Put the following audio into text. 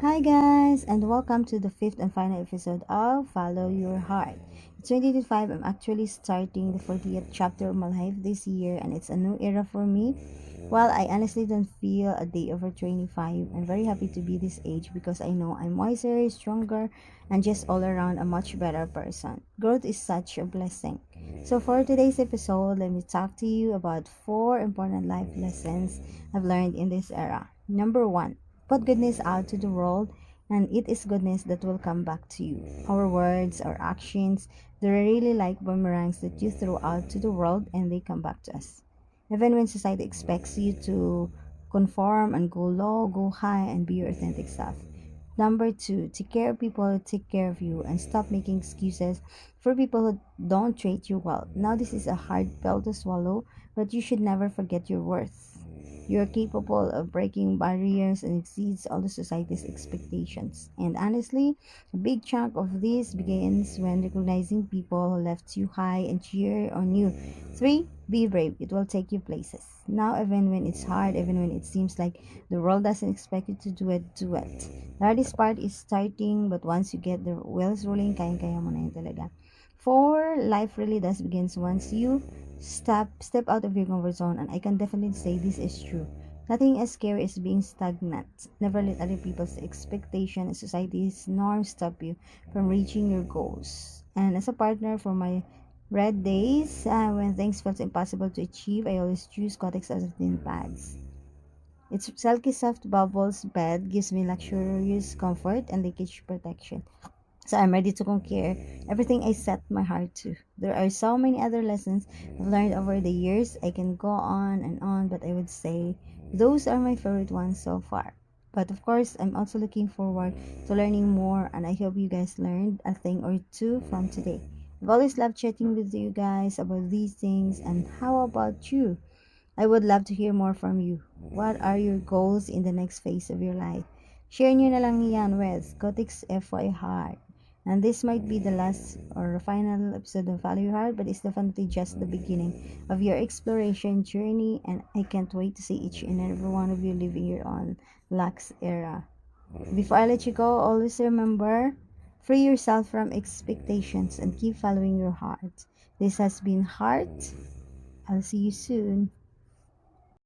Hi, guys, and welcome to the fifth and final episode of Follow Your Heart. It's 2025. I'm actually starting the 40th chapter of my life this year, and it's a new era for me. While I honestly don't feel a day over 25, I'm very happy to be this age because I know I'm wiser, stronger, and just all around a much better person. Growth is such a blessing. So, for today's episode, let me talk to you about four important life lessons I've learned in this era. Number one, put goodness out to the world, and it is goodness that will come back to you. Our words, our actions, they're really like boomerangs that you throw out to the world and they come back to us. Even when society expects you to conform and go low, go high, and be your authentic self. Number two, take care of people who take care of you and stop making excuses for people who don't treat you well. Now, this is a hard pill to swallow, but you should never forget your worth. You're capable of breaking barriers and exceeds all the society's expectations. And honestly, a big chunk of this begins when recognizing people who left you high and cheer on you. Three, be brave. It will take you places. Now, even when it's hard, even when it seems like the world doesn't expect you to do it, do it. The hardest part is starting, but once you get the wheels rolling, kaya-kaya mo na yun talaga. For life really does begins once you step out of your comfort zone, and I can definitely say this is true. Nothing as scary as being stagnant. Never let other people's expectation and society's norms stop you from reaching your goals. And as a partner for my red days, when things felt impossible to achieve, I always choose Kotex as thin pads. Its silky soft bubbles bed gives me luxurious comfort and leakage protection. So I'm ready to conquer everything I set my heart to. There are so many other lessons I've learned over the years. I can go on and on, but I would say those are my favorite ones so far. But of course, I'm also looking forward to learning more, and I hope you guys learned a thing or two from today. I've always loved chatting with you guys about these things, and how about you? I would love to hear more from you. What are your goals in the next phase of your life? Share nyo na lang yan with Gothics FY Heart. And this might be the last or final episode of Follow Your Heart, but it's definitely just the beginning of your exploration journey, and I can't wait to see each and every one of you living your own Lux era. Before I let you go, always remember, free yourself from expectations and keep following your heart. This has been Heart. I'll see you soon.